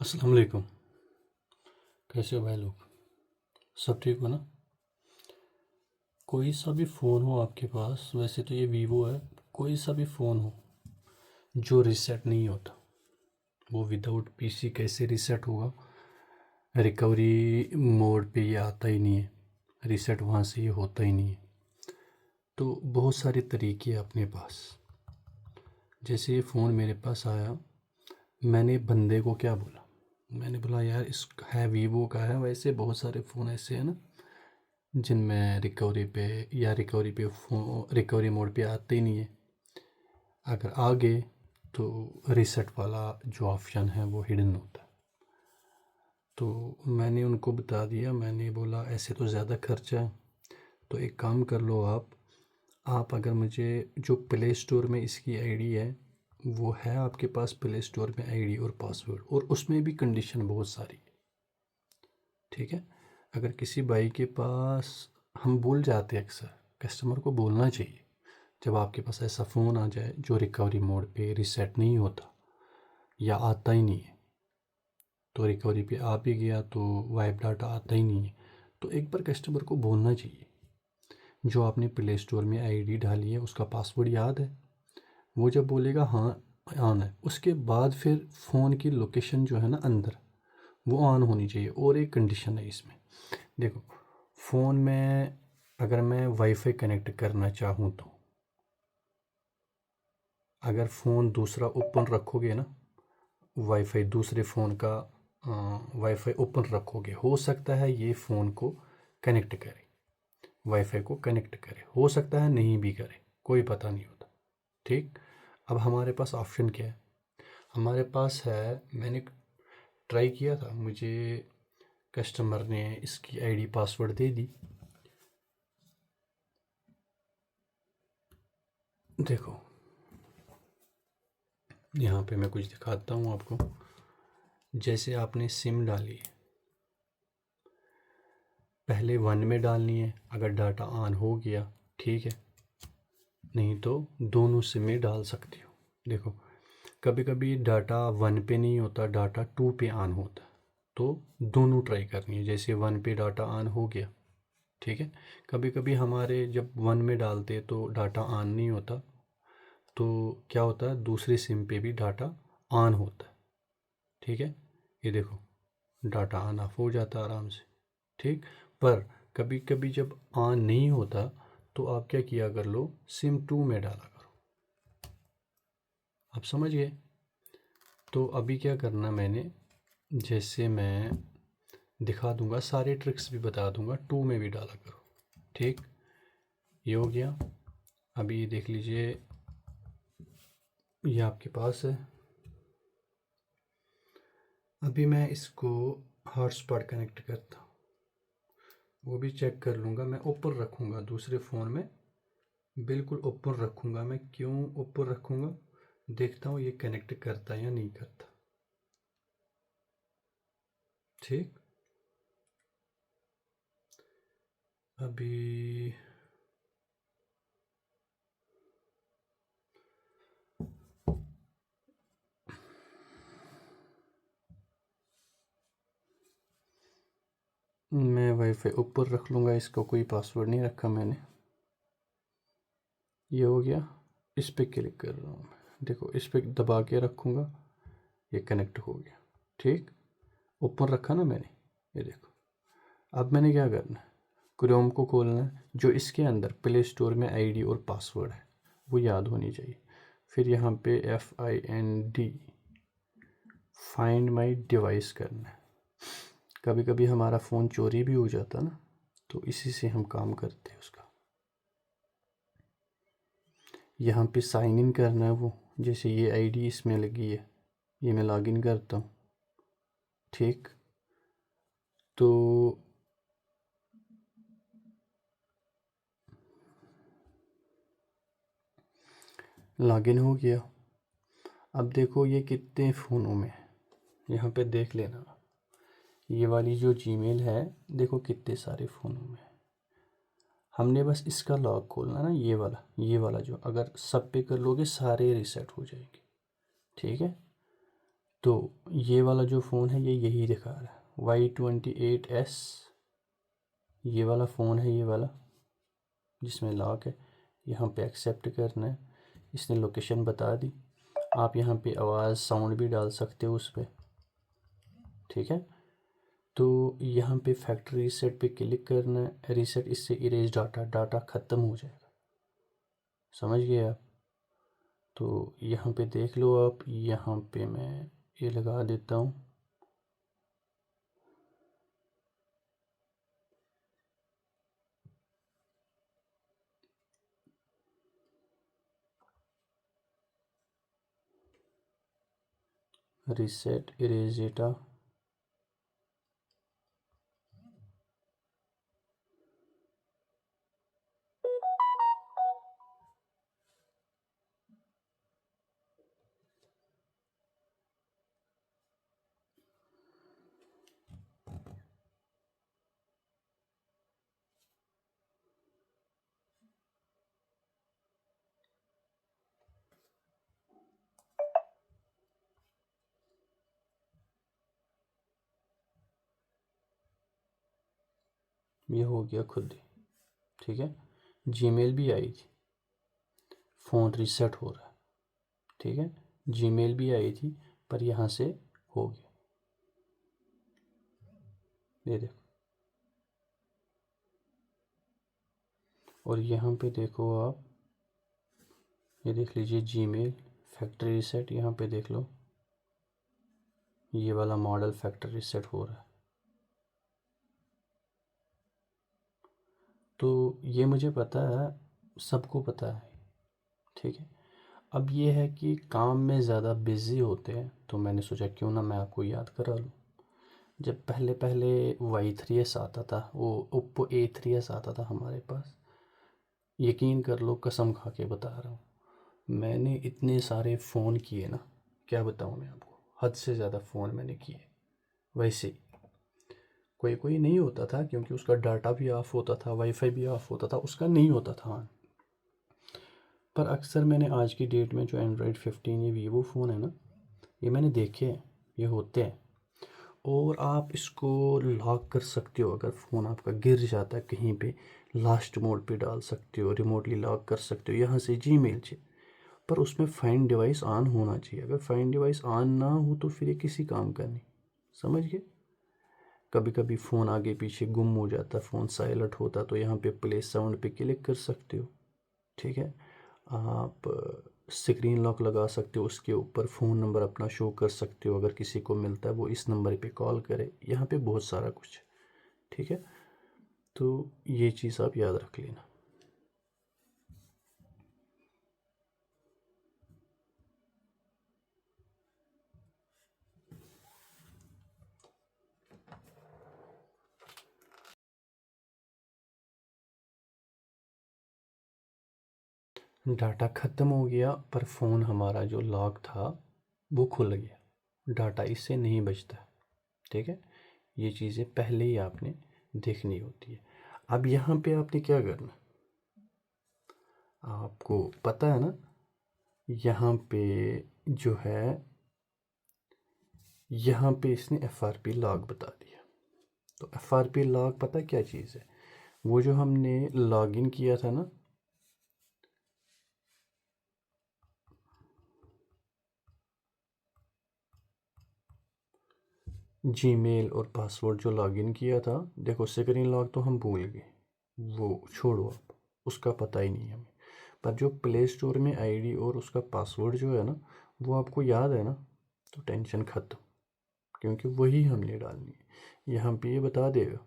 अस्सलाम वालेकुम। कैसे हो भाई लोग? सब ठीक हो ना? कोई सा भी फ़ोन हो आपके पास, वैसे तो ये वीवो है, कोई सा भी फ़ोन हो जो रीसेट नहीं होता, वो विदाउट पीसी कैसे रीसेट होगा? रिकवरी मोड पे ये आता ही नहीं है, रीसेट वहाँ से ये होता ही नहीं है। तो बहुत सारे तरीके हैं अपने पास। जैसे ये फ़ोन मेरे पास आया, मैंने बंदे को क्या बोला, मैंने बोला यार इस है वीवो का है, वैसे बहुत सारे फ़ोन ऐसे हैं ना जिनमें रिकवरी मोड पे आते ही नहीं है। अगर आ गए तो रीसेट वाला जो ऑप्शन है वो हिडन होता है। तो मैंने उनको बता दिया, मैंने बोला ऐसे तो ज़्यादा खर्चा है, तो एक काम कर लो आप अगर मुझे जो प्ले स्टोर में इसकी आईडी है, वो है आपके पास प्ले स्टोर में आईडी और पासवर्ड, और उसमें भी कंडीशन बहुत सारी है, ठीक है? अगर किसी भाई के पास, हम भूल जाते हैं अक्सर, कस्टमर को बोलना चाहिए जब आपके पास ऐसा फ़ोन आ जाए जो रिकवरी मोड पे रीसेट नहीं होता या आता ही नहीं है, तो रिकवरी पे आ भी गया तो वाइप डाटा आता ही नहीं है, तो एक बार कस्टमर को बोलना चाहिए जो आपने प्ले स्टोर में आईडी डाली है उसका पासवर्ड याद है। वो जब बोलेगा हाँ ऑन है, उसके बाद फिर फ़ोन की लोकेशन जो है ना अंदर, वो ऑन होनी चाहिए। और एक कंडीशन है इसमें, देखो, फ़ोन में अगर मैं वाईफाई कनेक्ट करना चाहूँ तो, अगर फ़ोन दूसरा ओपन रखोगे ना, वाईफाई दूसरे फ़ोन का वाईफाई ओपन रखोगे, हो सकता है ये फ़ोन को कनेक्ट करे, वाईफाई को कनेक्ट करे, हो सकता है नहीं भी करे, कोई पता नहीं होता, ठीक? अब हमारे पास ऑप्शन क्या है? हमारे पास है, मैंने ट्राई किया था, मुझे कस्टमर ने इसकी आईडी पासवर्ड दे दी। देखो, यहाँ पे मैं कुछ दिखाता हूँ आपको। जैसे आपने सिम डाली है, पहले 1 में डालनी है, अगर डाटा ऑन हो गया ठीक है, नहीं तो दोनों सिम में डाल सकते हो। देखो, कभी कभी डाटा 1 पे नहीं होता, डाटा 2 पे ऑन होता है, तो दोनों ट्राई करनी है। जैसे 1 पे डाटा ऑन हो गया, ठीक है, कभी कभी हमारे जब 1 में डालते तो डाटा ऑन नहीं होता, तो क्या होता है दूसरे सिम पे भी डाटा ऑन होता है, ठीक है? ये देखो, डाटा ऑन ऑफ हो जाता है आराम से, ठीक? पर कभी कभी जब ऑन नहीं होता तो आप क्या किया कर लो, सिम 2 में डाला करो। आप समझ गए? तो अभी क्या करना मैंने, जैसे मैं दिखा दूंगा, सारे ट्रिक्स भी बता दूंगा, 2 में भी डाला करो, ठीक? ये हो गया। अभी ये देख लीजिए, ये आपके पास है। अभी मैं इसको हॉटस्पॉट कनेक्ट करता हूँ, वो भी चेक कर लूँगा। मैं ऊपर रखूँगा दूसरे फ़ोन में, बिल्कुल ऊपर रखूँगा। मैं क्यों ऊपर रखूँगा, देखता हूँ ये कनेक्ट करता है या नहीं करता, ठीक? अभी मैं वाईफाई ऊपर रख लूँगा, इसका कोई पासवर्ड नहीं रखा मैंने। ये हो गया, इस पे क्लिक कर रहा हूँ मैं, देखो इस पे दबा के रखूँगा, ये कनेक्ट हो गया, ठीक? ऊपर रखा ना मैंने, ये देखो। अब मैंने क्या करना है, क्रोम को खोलना है, जो इसके अंदर प्ले स्टोर में आईडी और पासवर्ड है वो याद होनी चाहिए। फिर यहाँ पे FIND, फाइंड माई डिवाइस करना है। कभी कभी हमारा फ़ोन चोरी भी हो जाता ना, तो इसी से हम काम करते हैं उसका। यहाँ पे साइन इन करना है, वो जैसे ये आईडी इसमें लगी है, ये मैं लॉगिन करता हूँ, ठीक? तो लॉगिन हो गया। अब देखो ये कितने फ़ोनों में है, यहाँ पे देख लेना। ये वाली जो जीमेल है, देखो कितने सारे फ़ोनों में है। हमने बस इसका लॉक खोलना ना, ये वाला जो, अगर सब पे कर लोगे सारे रीसेट हो जाएंगे, ठीक है? तो ये वाला जो फ़ोन है ये यही दिखा रहा है Y28S, ये वाला फ़ोन है, ये वाला जिसमें लॉक है। यहाँ पे एक्सेप्ट करना है। इसने लोकेशन बता दी। आप यहाँ पे आवाज़ साउंड भी डाल सकते हो उस पर, ठीक है। तो यहाँ पे फैक्ट्री रीसेट पे क्लिक करना है। रीसेट, इससे इरेज डाटा ख़त्म हो जाएगा, समझ गए आप। तो यहाँ पे देख लो आप, यहाँ पे मैं ये लगा देता हूँ। रीसेट इरेज डेटा, ये हो गया खुद ही, ठीक है। जीमेल भी आई थी, फ़ोन रीसेट हो रहा है, ठीक है। जीमेल भी आई थी, पर यहाँ से हो गया, ये देखो। और यहाँ पे देखो आप, ये देख लीजिए जीमेल फैक्ट्री रीसेट, यहाँ पे देख लो ये वाला मॉडल फैक्ट्री रीसेट हो रहा है। तो ये मुझे पता है, सबको पता है, ठीक है। अब ये है कि काम में ज़्यादा बिज़ी होते हैं, तो मैंने सोचा क्यों ना मैं आपको याद करा लूँ। जब पहले पहले Y3S आता था, वो ओप्पो A3S आता था हमारे पास, यकीन कर लो, कसम खा के बता रहा हूँ, मैंने इतने सारे फ़ोन किए ना, क्या बताऊँ मैं आपको, हद से ज़्यादा फ़ोन मैंने किए। वैसे कोई कोई नहीं होता था, क्योंकि उसका डाटा भी ऑफ होता था, वाईफाई भी ऑफ होता था, उसका नहीं होता था। पर अक्सर मैंने आज की डेट में जो एंड्रॉयड 15 ये वीवो फ़ोन है ना, ये मैंने देखे हैं, ये होते हैं। और आप इसको लॉक कर सकते हो, अगर फ़ोन आपका गिर जाता है कहीं पे, लास्ट मोड पे डाल सकते हो, रिमोटली लॉक कर सकते हो यहाँ से जीमेल से। पर उसमें फाइंड डिवाइस ऑन होना चाहिए। अगर फाइंड डिवाइस ऑन ना हो तो फिर ये किसी काम का नहीं, समझ गए। कभी कभी फ़ोन आगे पीछे गुम हो जाता, फ़ोन साइलेंट होता, तो यहाँ पे प्ले साउंड पे क्लिक कर सकते हो, ठीक है। आप स्क्रीन लॉक लगा सकते हो, उसके ऊपर फ़ोन नंबर अपना शो कर सकते हो, अगर किसी को मिलता है वो इस नंबर पे कॉल करे, यहाँ पे बहुत सारा कुछ, ठीक है। तो ये चीज़ आप याद रख लेना। डाटा ख़त्म हो गया, पर फ़ोन हमारा जो लॉक था वो खुल गया, डाटा इससे नहीं बचता, ठीक है। ये चीज़ें पहले ही आपने देखनी होती है। अब यहाँ पे आपने क्या करना, आपको पता है ना, यहाँ पे जो है, यहाँ पे इसने FRP लॉग बता दिया। तो FRP लॉग पता क्या चीज़ है, वो जो हमने लॉगिन किया था ना, जीमेल और पासवर्ड जो लॉगिन किया था, देखो स्क्रीन लॉक तो हम भूल गए, वो छोड़ो आप, उसका पता ही नहीं हमें। पर जो प्ले स्टोर में आईडी और उसका पासवर्ड जो है ना, वो आपको याद है ना, तो टेंशन ख़त्म, क्योंकि वही हमने डालनी है। यहाँ पे ये बता देगा,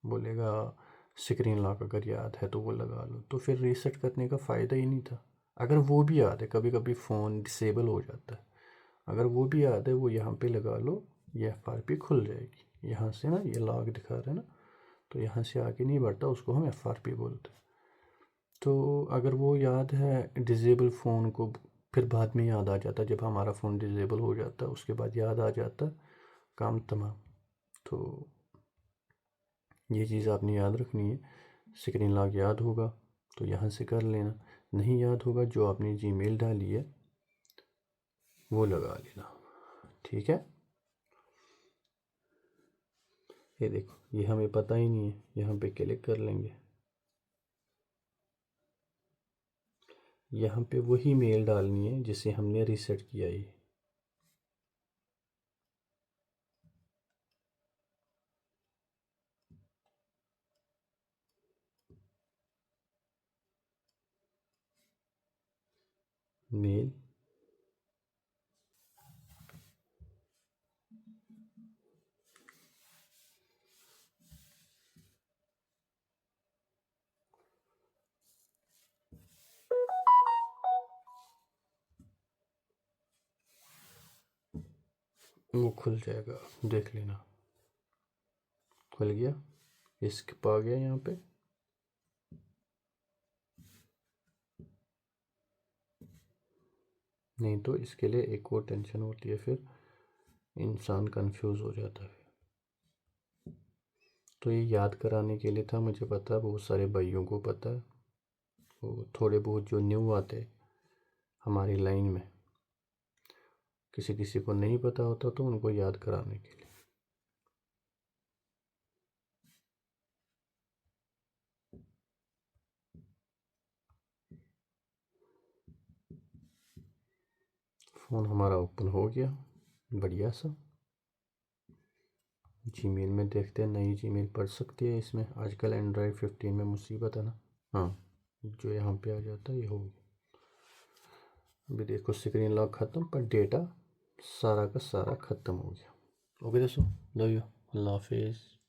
बोलेगा स्क्रीन लॉक अगर याद है तो वो लगा लो, तो फिर रीसेट करने का फ़ायदा ही नहीं था। अगर वो भी याद है, कभी कभी फ़ोन डिसेबल हो जाता है, अगर वो भी याद है, वो यहाँ पे लगा लो, ये FRP खुल जाएगी। यहाँ से ना ये लॉग दिखा रहा है ना, तो यहाँ से आगे नहीं बढ़ता, उसको हम FRP बोलते हैं। तो अगर वो याद है डिज़ेबल फ़ोन को, फिर बाद में याद आ जाता, जब हमारा फ़ोन डिज़ेबल हो जाता उसके बाद याद आ जाता, काम तमाम। तो ये चीज़ आपने याद रखनी है। स्क्रीन लॉक याद होगा तो यहाँ से कर लेना, नहीं याद होगा जो आपने जीमेल डाली है वो लगा लेना, ठीक है। ये देखो, ये हमें पता ही नहीं है, यहाँ पे क्लिक कर लेंगे, यहाँ पे वही मेल डालनी है जिसे हमने रीसेट किया। ये मेल वो खुल जाएगा, देख लेना, खुल गया, स्किप आ गया यहाँ पे। नहीं तो इसके लिए एक और टेंशन होती है, फिर इंसान कंफ्यूज हो जाता है। तो ये याद कराने के लिए था, मुझे पता है बहुत सारे भाइयों को पता है, वो थोड़े बहुत जो न्यू आते हमारी लाइन में, किसी किसी को नहीं पता होता, तो उनको याद कराने के लिए। फ़ोन हमारा ओपन हो गया, बढ़िया सा। जीमेल में देखते हैं, नई जीमेल पढ़ सकती है इसमें। आजकल एंड्रॉयड 15 में मुसीबत है ना। हाँ, जो यहाँ पे आ जाता है ये हो गया। अभी देखो स्क्रीन लॉक ख़त्म, पर डेटा सारा का सारा ख़त्म हो गया। ओके दोस्तों, लव यू, अल्लाह हाफिज़।